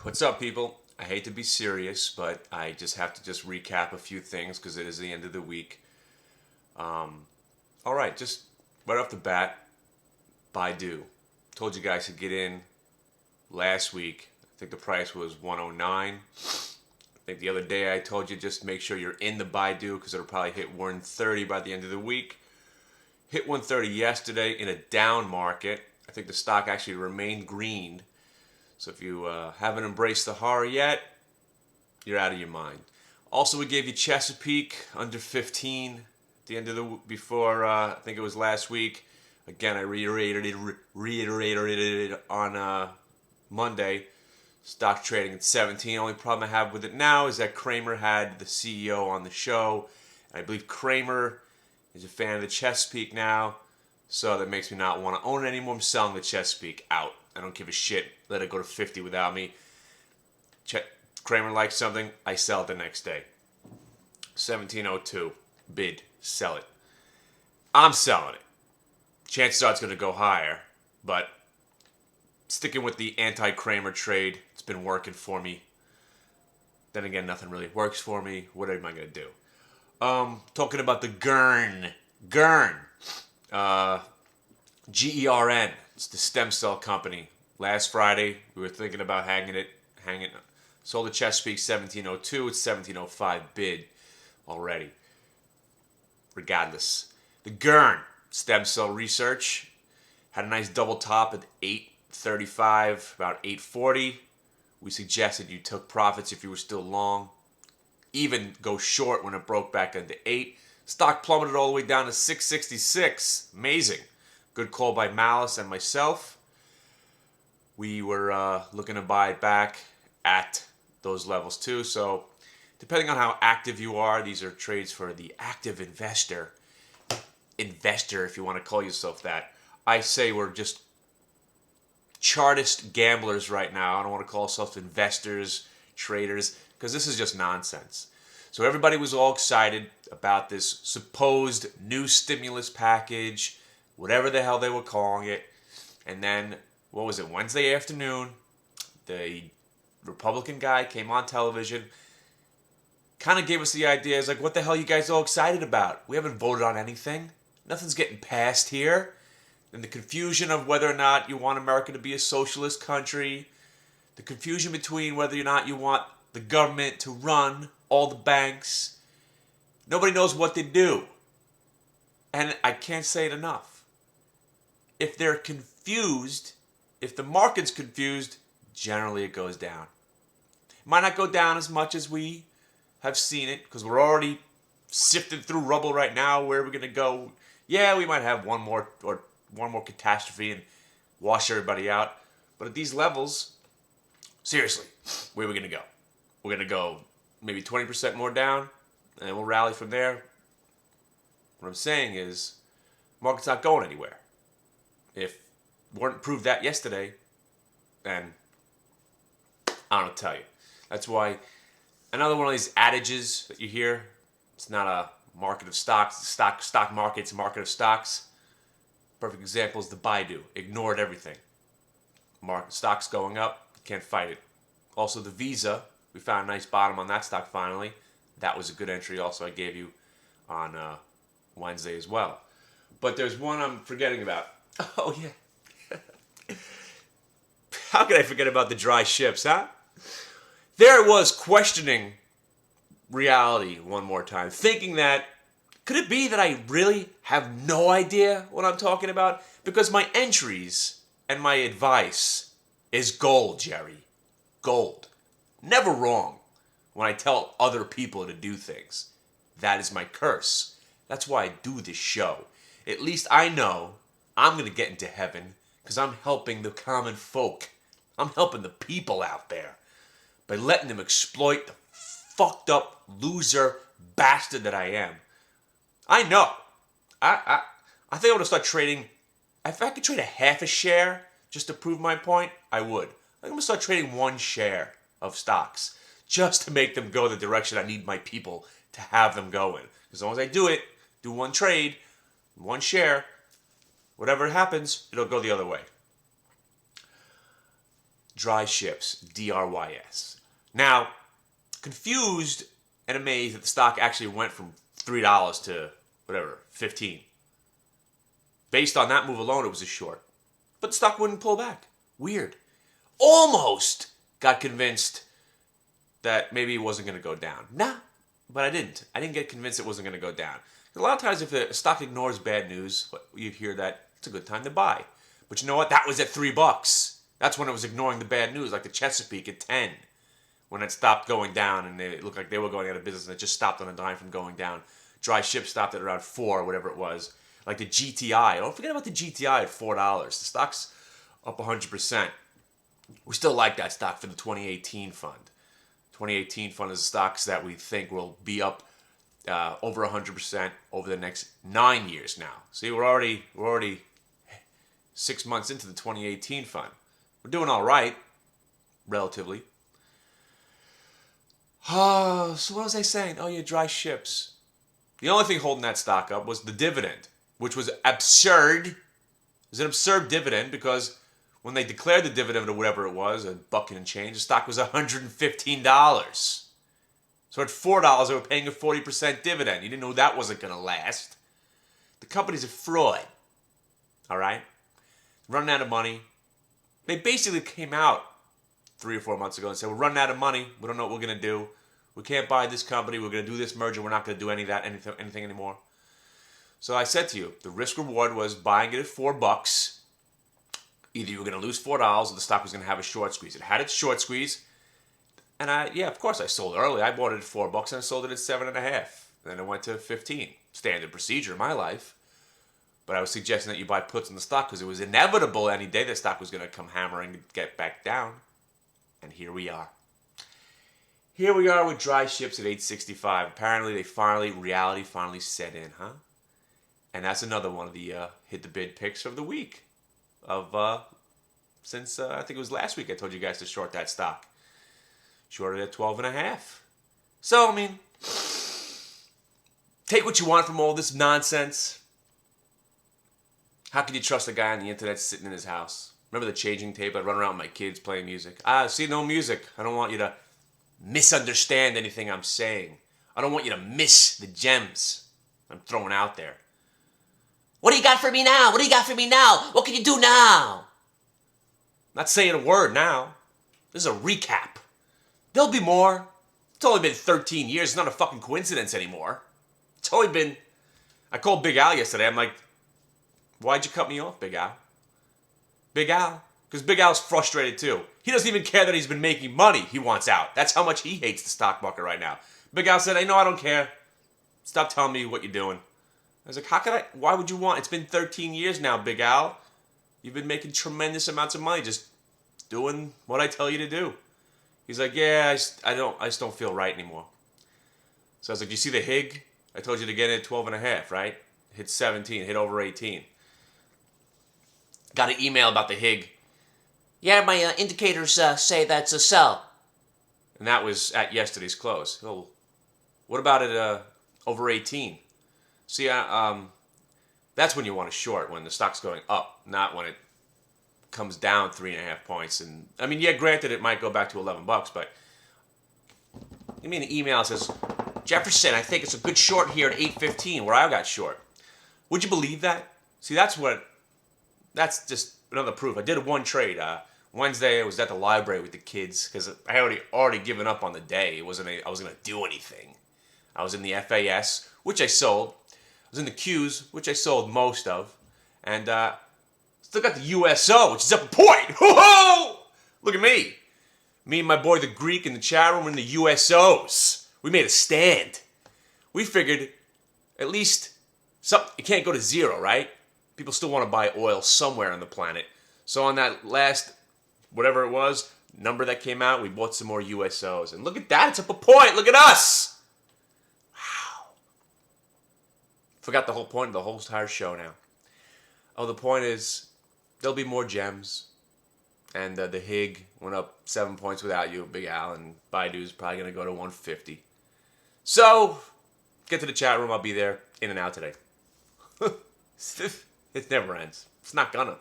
What's up, people? I hate to be serious, but I just have to recap a few things because it is the end of the week. All right, just right off the bat, Baidu. Told you guys to get in last week. I think the price was 109. I think the other day I told you just make sure you're in the Baidu because it'll probably hit 130 by the end of the week. Hit 130 yesterday in a down market. I think the stock actually remained green. So if you haven't embraced the horror yet, you're out of your mind. Also, we gave you Chesapeake under 15 at the end of the before. I think it was last week. Again, I reiterated it on Monday. Stock trading at 17. Only problem I have with it now is that Cramer had the CEO on the show. And I believe Cramer is a fan of the Chesapeake now. So that makes me not want to own it anymore. I'm selling the Chesapeake out. I don't give a shit. Let it go to 50 without me. Cramer likes something, I sell it the next day. 1702. Bid. Sell it. I'm selling it. Chances are it's going to go higher. But sticking with the anti-Cramer trade, it's been working for me. Then again, nothing really works for me. What am I going to do? Talking about the GERN. GERN. GERN. It's the stem cell company. Last Friday, we were thinking about hanging it. Sold the Chesapeake 1702. It's 1705 bid already. Regardless. The GERN stem cell research had a nice double top at 835, about 840. We suggested you took profits if you were still long. Even go short when it broke back into 8. Stock plummeted all the way down to 666. Amazing. Good call by Malice and myself. We were looking to buy it back at those levels too. So depending on how active you are, these are trades for the active investor. Investor, if you want to call yourself that. I say we're just chartist gamblers right now. I don't want to call ourselves investors, traders, because this is just nonsense. So everybody was all excited about this supposed new stimulus package, whatever the hell they were calling it. And then, what was it, Wednesday afternoon, the Republican guy came on television, kind of gave us the idea. It's like, what the hell are you guys all excited about? We haven't voted on anything. Nothing's getting passed here. And the confusion of whether or not you want America to be a socialist country, the confusion between whether or not you want the government to run all the banks. Nobody knows what they do. And I can't say it enough. If they're confused, if the market's confused, generally it goes down. It might not go down as much as we have seen it, because we're already sifting through rubble right now. Where are we going to go? Yeah, we might have one more catastrophe and wash everybody out. But at these levels, seriously, where are we going to go? We're going to go maybe 20% more down, and we'll rally from there. What I'm saying is, market's not going anywhere. If we weren't proved that yesterday, then I don't know what to tell you. That's why another one of these adages that you hear, it's not a market of stocks, stock market, it's a market of stocks. Perfect example is the Baidu. Ignored everything. Stock's going up, can't fight it. Also the Visa, we found a nice bottom on that stock finally. That was a good entry also I gave you on Wednesday as well. But there's one I'm forgetting about. Oh yeah. How could I forget about the dry ships, huh? There it was, questioning reality one more time, thinking that, could it be that I really have no idea what I'm talking about? Because my entries and my advice is gold, Jerry. Gold. Never wrong when I tell other people to do things. That is my curse. That's why I do this show. At least I know I'm going to get into heaven because I'm helping the common folk. I'm helping the people out there by letting them exploit the fucked up loser bastard that I am. I know. I think I'm going to start trading. If I could trade a half a share just to prove my point, I would. I'm going to start trading one share of stocks just to make them go the direction I need my people to have them go in. As long as I do it, do one trade, one share, whatever happens, it'll go the other way. Dry ships, DRYS. Now, confused and amazed that the stock actually went from $3 to whatever, 15. Based on that move alone, it was a short. But the stock wouldn't pull back. Weird. Almost got convinced that maybe it wasn't going to go down. Nah, but I didn't. I didn't get convinced it wasn't going to go down. A lot of times if the stock ignores bad news, you hear that it's a good time to buy. But you know what? That was at $3. That's when it was ignoring the bad news, like the Chesapeake at 10. When it stopped going down and it looked like they were going out of business and it just stopped on a dime from going down. Dry ship stopped at around 4 or whatever it was. Like the GTI. Don't forget about the GTI at $4. The stock's up 100%. We still like that stock for the 2018 fund. 2018 fund is stocks that we think will be up over 100% over the next 9 years now. See, we're already 6 months into the 2018 fund. We're doing all right, relatively. So what was I saying? Oh, yeah, dry ships. The only thing holding that stock up was the dividend, which was absurd. It was an absurd dividend because when they declared the dividend or whatever it was, $1 and change, the stock was $115. So at $4, they were paying a 40% dividend. You didn't know that wasn't going to last. The company's a fraud. All right? Running out of money. They basically came out 3 or 4 months ago and said, we're running out of money. We don't know what we're going to do. We can't buy this company. We're going to do this merger. We're not going to do anything anymore. So I said to you, the risk reward was buying it at $4. Either you were going to lose $4 or the stock was going to have a short squeeze. It had its short squeeze. And of course I sold early. I bought it at $4 and I sold it at 7.5. Then it went to 15. Standard procedure in my life. But I was suggesting that you buy puts in the stock because it was inevitable any day the stock was going to come hammering and get back down. And here we are. Here we are with dry ships at 865. Apparently reality finally set in, huh? And that's another one of the hit the bid picks of the week. Since I think it was last week I told you guys to short that stock. Shorted at 12.5. So, I mean, take what you want from all this nonsense. How can you trust a guy on the internet sitting in his house? Remember the changing tape? I'd run around with my kids playing music. See, no music. I don't want you to misunderstand anything I'm saying. I don't want you to miss the gems I'm throwing out there. What do you got for me now? What do you got for me now? What can you do now? Not saying a word now. This is a recap. There'll be more. It's only been 13 years. It's not a fucking coincidence anymore. It's only been... I called Big Al yesterday. I'm like, why'd you cut me off, Big Al? Big Al? Because Big Al's frustrated too. He doesn't even care that he's been making money. He wants out. That's how much he hates the stock market right now. Big Al said, hey, no, I don't care. Stop telling me what you're doing. I was like, why would you want? It's been 13 years now, Big Al. You've been making tremendous amounts of money just doing what I tell you to do. He's like, yeah, I just don't feel right anymore. So I was like, you see the HIG? I told you to get it at 12.5, right? Hit 17, hit over 18. Got an email about the HIG. Yeah, my indicators say that's a sell. And that was at yesterday's close. Oh, what about it over 18? See, that's when you want to short, when the stock's going up, not when it comes down 3.5 points. And I mean, yeah, granted, it might go back to $11, but give me an email that says, Jefferson, I think it's a good short here at 8.15, where I got short. Would you believe that? See, that's just another proof. I did one trade. Wednesday, I was at the library with the kids because I already given up on the day. I wasn't going to do anything. I was in the FAS, which I sold. I was in the Qs, which I sold most of. And still got the USO, which is up a point. Ho-ho! Look at me. Me and my boy, the Greek, in the chat room, were in the USOs. We made a stand. We figured at least it can't go to zero, right? People still want to buy oil somewhere on the planet. So on that last, whatever it was, number that came out, we bought some more USOs. And look at that, it's up a point. Look at us. Wow. Forgot the whole point of the whole entire show now. Oh, the point is, there'll be more gems. And the HIG went up 7 points without you, Big Al, and Baidu's probably going to go to 150. So, get to the chat room. I'll be there in and out today. It never ends. It's not gonna.